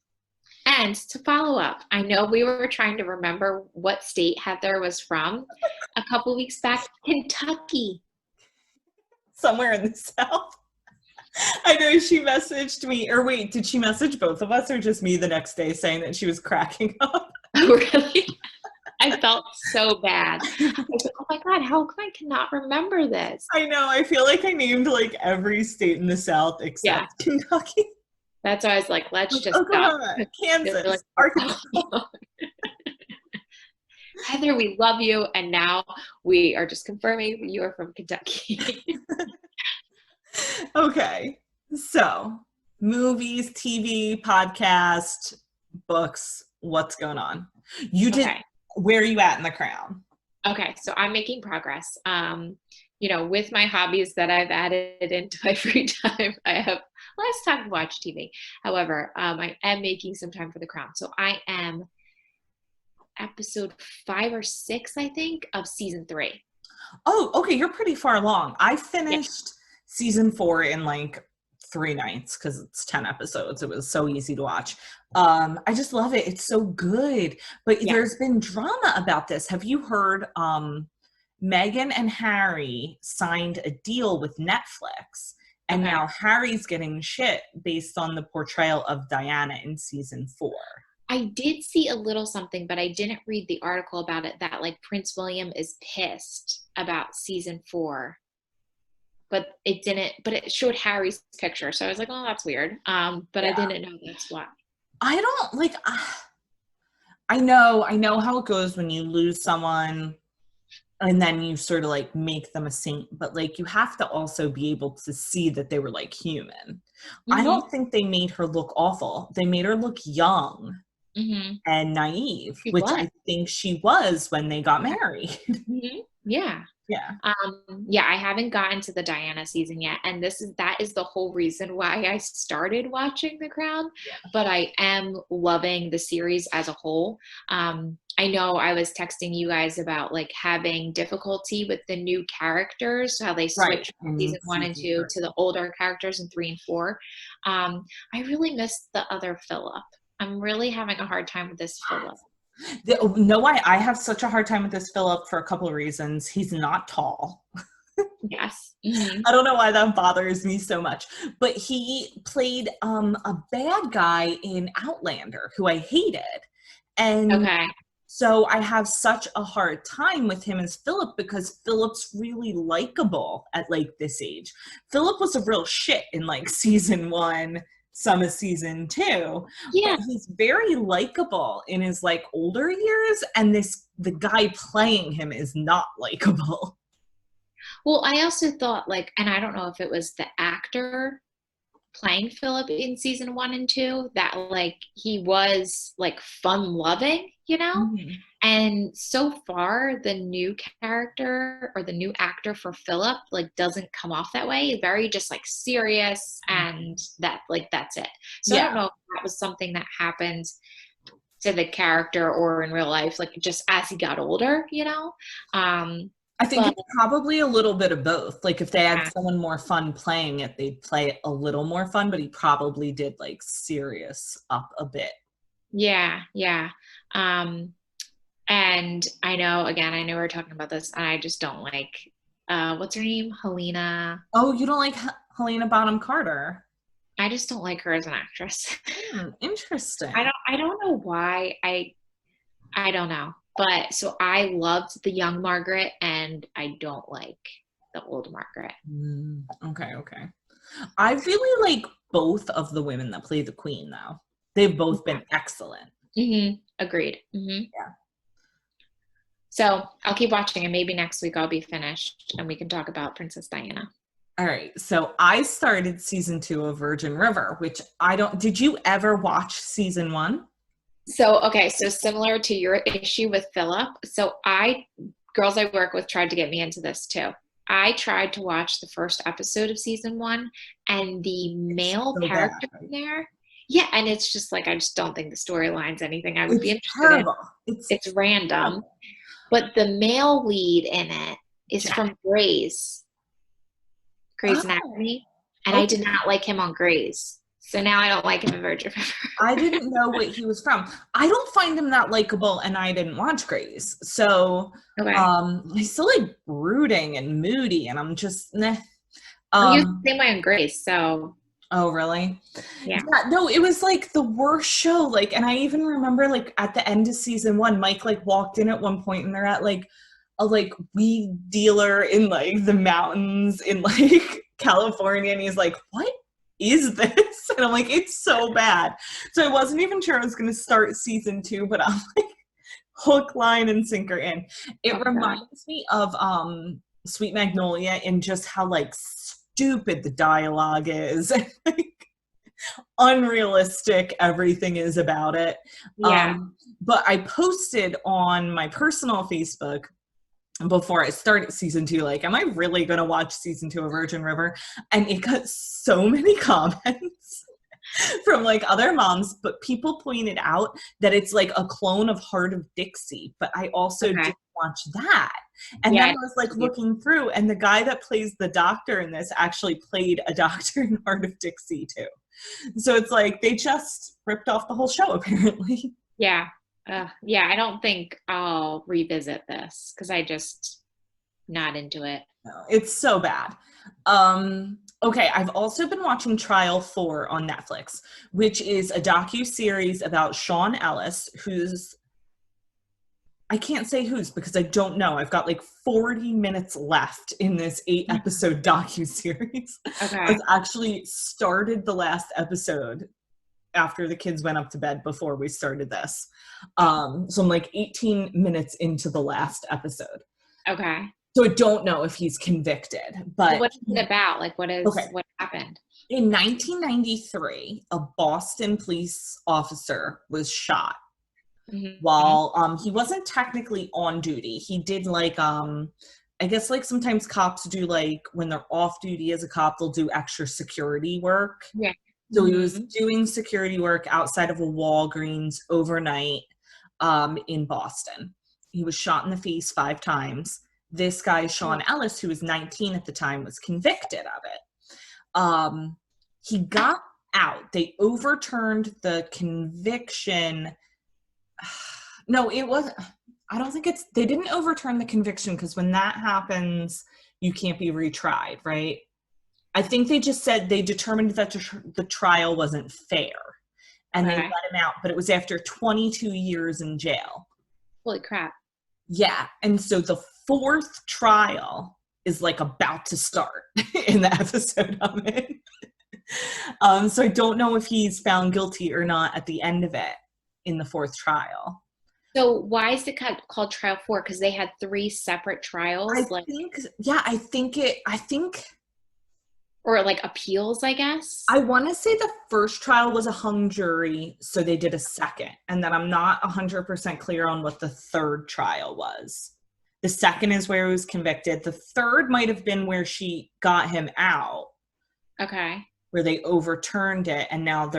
And to follow up, I know we were trying to remember what state Heather was from a couple weeks back. Kentucky. Somewhere in the South. I know she messaged me, or wait, did she message both of us or just me the next day saying that she was cracking up? Oh, really? I felt so bad. I was like, oh my God, how come I cannot remember this? I know, I feel like I named like every state in the South Yeah, except Kentucky. that's why I was like, let's Like just stop. Oklahoma, They're like, Kansas, Arkansas. Heather, we love you. And now we are just confirming you are from Kentucky. Okay, so movies, TV, podcast, books, what's going on? You did, Okay. where are you at in The Crown? Okay, so I'm making progress. With my hobbies that I've added into my free time, I have less time to watch TV. However, I am making some time for The Crown. So I am episode 5 or 6, I think, of season 3. Oh, okay, you're pretty far along. I Yeah. finished season 4 in like 3 nights because it's 10 episodes. It was so easy to watch. I just love it. It's so good. But Yeah. there's been drama about this. Have you heard Meghan and Harry signed a deal with Netflix, and Okay. now Harry's getting shit based on the portrayal of Diana in season 4. I did see a little something, but I didn't read the article about it that like Prince William is pissed about season 4. But it showed Harry's picture. So I was like, oh, that's weird. But I Yeah. didn't know that's why. I don't like I know how it goes when you lose someone and then you sort of like make them a saint, but like you have to also be able to see that they were like human. I Hmm. don't think they made her look awful. They made her look young Hmm. and naive, She which was. I think she was when they got married. Hmm. Yeah. Yeah. Yeah, I haven't gotten to the Diana season yet, and that is the whole reason why I started watching The Crown. But I am loving the series as a whole. I know I was texting you guys about like having difficulty with the new characters, how they Right. switch from In season 1 and season 2 to the older characters in 3 and 4. I really missed the other Philip. I'm really having a hard time with this Philip. No, why I have such a hard time with this Philip for a couple of reasons. He's not tall. Yes. Mm-hmm. I don't know why that bothers me so much, but he played a bad guy in Outlander who I hated. And Okay. so I have such a hard time with him as Philip because Philip's really likable at like this age. Philip was a real shit in like season 1, some of season 2, but Yeah. he's very likable in his like older years, and the guy playing him is not likable. Well, I also thought like, and I don't know if it was the actor playing Philip in season 1 and 2 that like he was like fun loving, you know? Mhm. And so far, the new character or the new actor for Philip like doesn't come off that way. Very just like serious and that like that's it. So I Yeah. don't know if that was something that happened to the character or in real life, like just as he got older, you know? I think But it's probably a little bit of both. Like if they had yeah, someone more fun playing it, they'd play it a little more fun, but he probably did like serious up a bit. yeah, yeah. Um, and I know, again, I know we're talking about this, and I just don't like, what's her name? Helena. Oh, you don't like Helena Bonham Carter? I just don't like her as an actress. Interesting. I don't know why. I don't know. But so I loved the young Margaret and I don't like the old Margaret. Okay, okay. I really like both of the women that play the queen, though. They've both been excellent. Agreed. Yeah. So I'll keep watching and maybe next week I'll be finished and we can talk about Princess Diana. All right. So I started season 2 of Virgin River, which I don't. Did you ever watch season 1? So, okay, so similar to your issue with Philip. So girls I work with tried to get me into this too. I tried to watch the first episode of season 1 and the It's male so bad. character in there. Yeah, and it's just like I just don't think the storyline's anything I would be It's interested in. terrible. It's It's random. terrible. But the male lead in it is Jack. from Grey's Oh, Anatomy, and I okay. did not like him on Grey's. So now I don't like him in Virgin River. I didn't know what he was from. I don't find him that likable, and I didn't watch Grey's. So Okay. he's still like brooding and moody, and I'm just nah. Well, he was Um, the same way on Grace, so oh really? yeah. Yeah, no, it was like the worst show. Like, and I even remember like at the end of season 1, Mike like walked in at one point and they're at like a like weed dealer in like the mountains in like California, and he's like, what is this? And I'm like, it's so bad. So I wasn't even sure I was gonna start season 2, but I'm like hook, line, and sinker in. It Oh my God. reminds me of Sweet Magnolia and just how like stupid the dialogue is. Like unrealistic everything is about it. Yeah. But I posted on my personal Facebook before I started season 2, like, am I really gonna watch season 2 of Virgin River? And it got so many comments from like other moms, but people pointed out that it's like a clone of Heart of Dixie, but I also Okay. didn't watch that. And then Yeah. I was like looking through, and the guy that plays the doctor in this actually played a doctor in Heart of Dixie too. So it's like they just ripped off the whole show apparently. Yeah. Yeah. I don't think I'll revisit this because I just not into it. No, it's so bad. Okay, I've also been watching Trial 4 on Netflix, which is a docu-series about Sean Ellis, who's I can't say whose because I don't know. I've got like 40 minutes left in this 8-episode docu-series. Okay. I've actually started the last episode after the kids went up to bed before we started this. So I'm like 18 minutes into the last episode. Okay. So I don't know if he's convicted, but What is it about? Like, what okay. happened? In 1993, a Boston police officer was shot while he wasn't technically on duty. He did like I guess like sometimes cops do like when they're off duty as a cop, they'll do extra security work. Yeah. So he was doing security work outside of a Walgreens overnight in Boston. He was shot in the face 5 times. This guy, Sean Ellis, who was 19 at the time, was convicted of it. He got out. They overturned the conviction. No, it wasn't. I don't think they didn't overturn the conviction, because when that happens, you can't be retried, right? I think they just said they determined that the trial wasn't fair, and they let him out, but it was after 22 years in jail. Holy crap. Yeah. And so the fourth trial is like about to start in the episode of it. So I don't know if he's found guilty or not at the end of it in the fourth trial. So why is it called Trial 4? Because they had 3 separate trials? I think or like appeals, I guess. I want to say the first trial was a hung jury, so they did a second. And then I'm not 100% clear on what the third trial was. The second is where he was convicted. The third might have been where she got him out. Okay. Where they overturned it, and now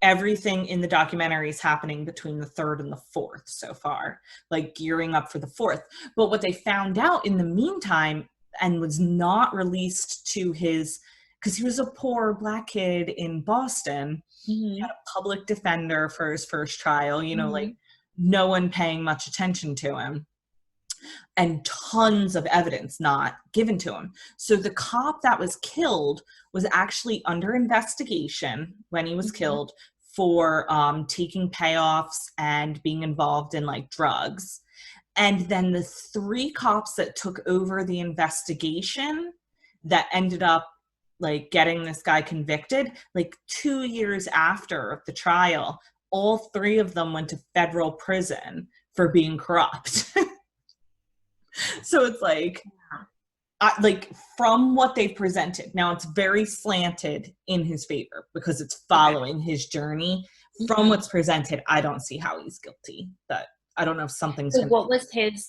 everything in the documentary is happening between the third and the fourth so far, like gearing up for the fourth. But what they found out in the meantime, and was not released to because he was a poor Black kid in Boston, he had a public defender for his first trial, like no one paying much attention to him, and tons of evidence not given to him. So the cop that was killed was actually under investigation when he was killed for taking payoffs and being involved in like drugs. And then the 3 cops that took over the investigation that ended up like getting this guy convicted, like 2 years after the trial, all 3 of them went to federal prison for being corrupt. So it's like from what they presented, now it's very slanted in his favor because it's following his journey. From what's presented, I don't see how he's guilty. But I don't know if something's. So what was his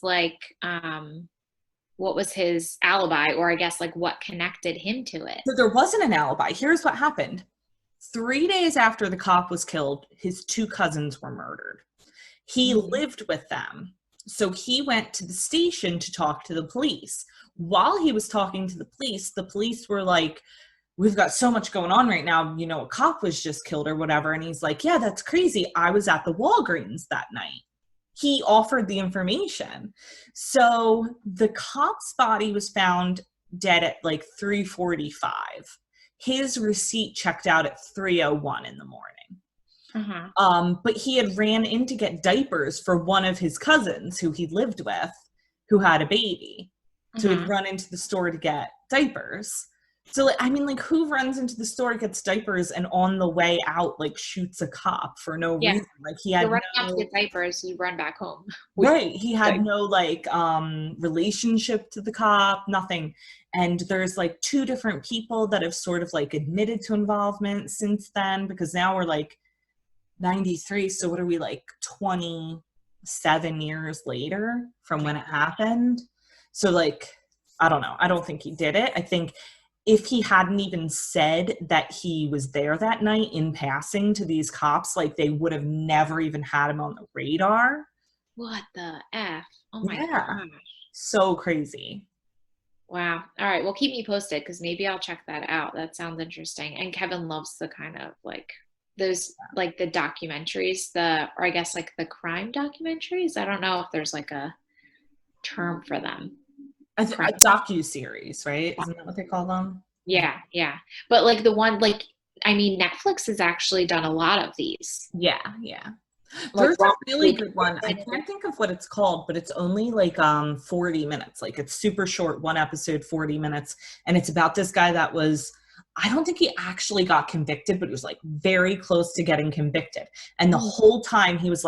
what was his alibi, or I guess like what connected him to it? So there wasn't an alibi. Here's what happened. 3 days after the cop was killed, his 2 cousins were murdered. He lived with them. So he went to the station to talk to the police. While he was talking to the police were like, we've got so much going on right now. A cop was just killed or whatever. And he's like, yeah, that's crazy. I was at the Walgreens that night. He offered the information. So the cop's body was found dead at like 3:45. His receipt checked out at 3:01 in the morning. But he had ran in to get diapers for one of his cousins who he lived with, who had a baby. So he'd run into the store to get diapers. So, who runs into the store, gets diapers, and on the way out, shoots a cop for no reason? He had You're running out to get diapers, you run back home. Right. He had no, relationship to the cop, nothing. And there's, 2 different people that have sort of, admitted to involvement since then, because now we're, 93, so what are we, 27 years later from when it happened? So, I don't know. I don't think he did it. I think if he hadn't even said that he was there that night in passing to these cops, they would have never even had him on the radar. What the F? Oh my gosh. So crazy. Wow. All right. Well, keep me posted, because maybe I'll check that out. That sounds interesting. And Kevin loves the kind of those, the documentaries, or I guess the crime documentaries. I don't know if there's a term for them. A docu-series, right? Isn't that what they call them? Yeah. But the one, Netflix has actually done a lot of these. Yeah. There's a really good one. I can't think of what it's called, but it's only 40 minutes. It's super short, 1 episode, 40 minutes. And it's about this guy that I don't think he actually got convicted, but he was very close to getting convicted. And the whole time he was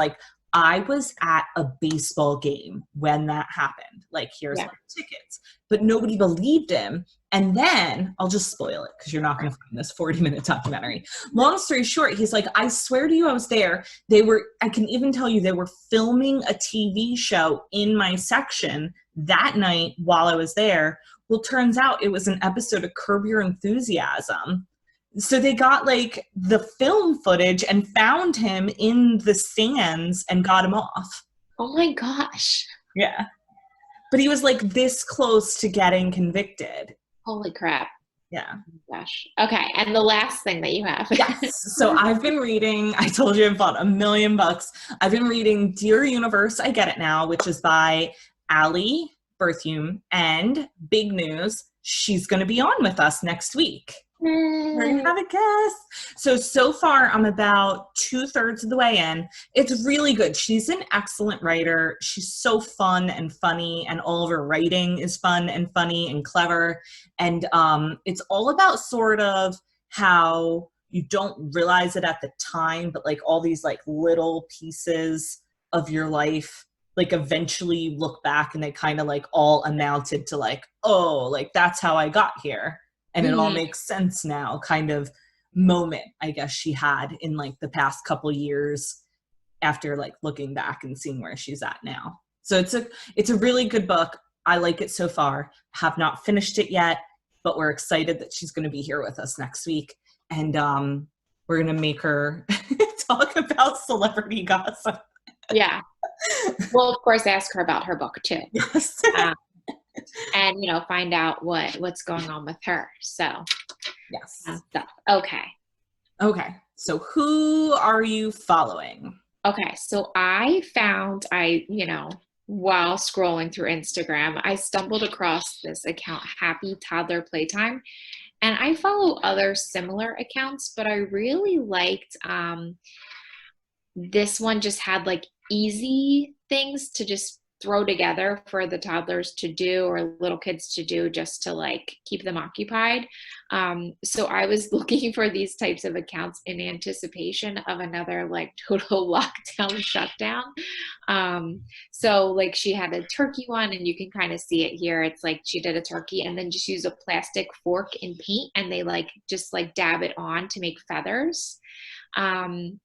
I was at a baseball game when that happened. Here's my tickets. But nobody believed him. And then, I'll just spoil it because you're not going to find this 40-minute documentary. Long story short, he's I swear to you I was there. I can even tell you, they were filming a TV show in my section that night while I was there. Well, turns out it was an episode of Curb Your Enthusiasm. So they got the film footage and found him in the stands and got him off. Oh my gosh. Yeah. But he was this close to getting convicted. Holy crap. Yeah. Gosh. Okay. And the last thing that you have. Yes. So I've been reading, I told you I bought $1,000,000. I've been reading Dear Universe, I Get It Now, which is by Allie Berthume, and big news, she's going to be on with us next week. We're going to have a guest. So far I'm about 2/3 of the way in. It's really good. She's an excellent writer. She's so fun and funny, and all of her writing is fun and funny and clever. And it's all about sort of how you don't realize it at the time, but like all these like little pieces of your life, like eventually you look back and they kind of like all amounted to like, oh, like that's how I got here. And it all makes sense now kind of moment, I guess she had in like the past couple years after like looking back and seeing where she's at now. So it's a really good book. I like it so far. Have not finished it yet, but we're excited that she's going to be here with us next week. And we're going to make her talk about celebrity gossip. Yeah. Well, of course, ask her about her book too. Yes. And, you know, find out what's going on with her. So, yes. Stuff. Okay. Okay. So who are you following? Okay. So while scrolling through Instagram, I stumbled across this account, Happy Toddler Playtime. And I follow other similar accounts, but I really liked this one. Just had like easy things to just throw together for the toddlers to do, or little kids to do, just to like keep them occupied. So I was looking for these types of accounts in anticipation of another like total lockdown shutdown. So like she had a turkey one, and you can kind of see it here. It's like she did a turkey and then just use a plastic fork and paint, and they like just like dab it on to make feathers.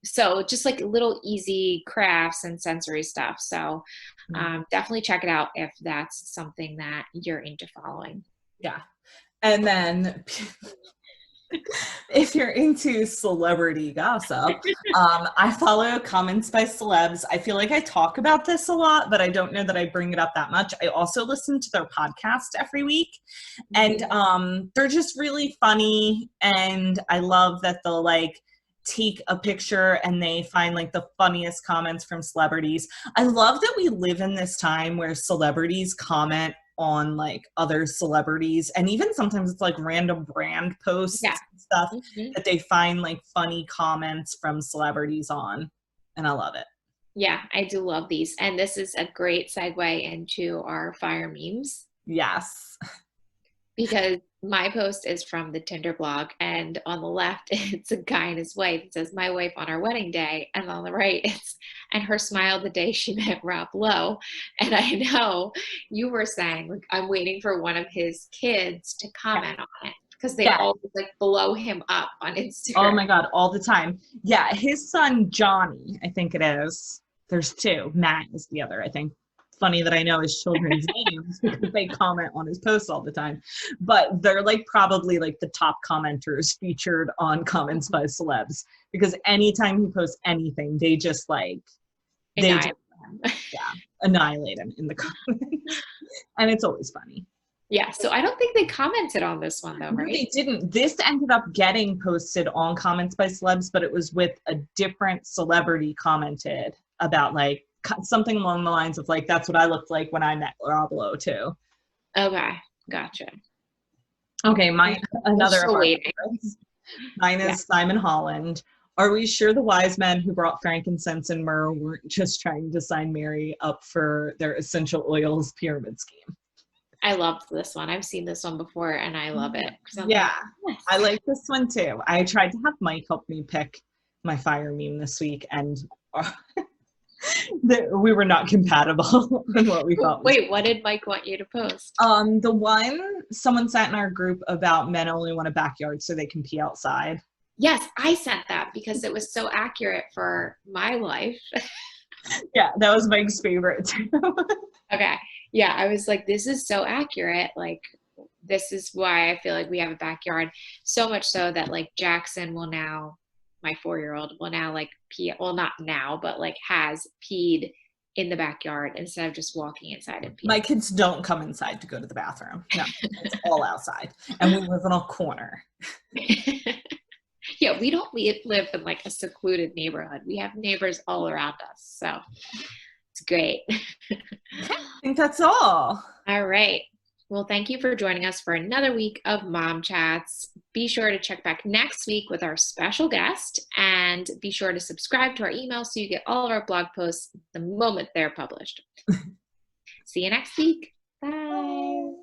So just like little easy crafts and sensory stuff. So definitely check it out if that's something that you're into following. Yeah. And then if you're into celebrity gossip, I follow Comments by Celebs. I feel like I talk about this a lot, but I don't know that I bring it up that much. I also listen to their podcast every week, and they're just really funny, and I love that they'll like take a picture and they find like the funniest comments from celebrities. I love that we live in this time where celebrities comment on like other celebrities, and even sometimes it's like random brand posts and stuff that they find like funny comments from celebrities on, and I love it. Yeah, I do love these, and this is a great segue into our fire memes. Yes. Because my post is from the Tinder blog, and on the left it's a guy and his wife. It says my wife on our wedding day, and on the right it's and her smile the day she met Rob Lowe. And I know you were saying like I'm waiting for one of his kids to comment on it, because they always like blow him up on Instagram. Oh my God, all the time. Yeah, his son Johnny, I think it is. There's two. Matt is the other, I think. Funny that I know his children's names because they comment on his posts all the time. But they're like probably like the top commenters featured on Comments by Celebs, because anytime he posts anything, they just like annihilate him in the comments. And it's always funny. Yeah, so I don't think they commented on this one though, right? No, they didn't. This ended up getting posted on Comments by Celebs, but it was with a different celebrity commented about like something along the lines of like, that's what I looked like when I met Rob Lowe too. Okay, gotcha. Okay, another of our favorites. Mine is Simon Holland. Are we sure the wise men who brought frankincense and myrrh weren't just trying to sign Mary up for their essential oils pyramid scheme? I loved this one. I've seen this one before and I love it. Yeah, yes. I like this one too. I tried to have Mike help me pick my fire meme this week, and we were not compatible in what we thought. Wait, what did Mike want you to post? The one someone sent in our group about men only want a backyard so they can pee outside. Yes, I sent that because it was so accurate for my life. Yeah, that was Mike's favorite too. Okay. Yeah, I was like, this is so accurate. Like, this is why I feel like we have a backyard. So much so that like Jackson will now, my 4-year-old will now like pee, well, not now, but like has peed in the backyard instead of just walking inside and My peeing. kids don't come inside to go to the bathroom. No, it's all outside. And we live in a corner. Yeah, we live in like a secluded neighborhood. We have neighbors all around us. So it's great. I think that's all. All right. Well, thank you for joining us for another week of Mom Chats. Be sure to check back next week with our special guest, and be sure to subscribe to our email so you get all of our blog posts the moment they're published. See you next week. Bye.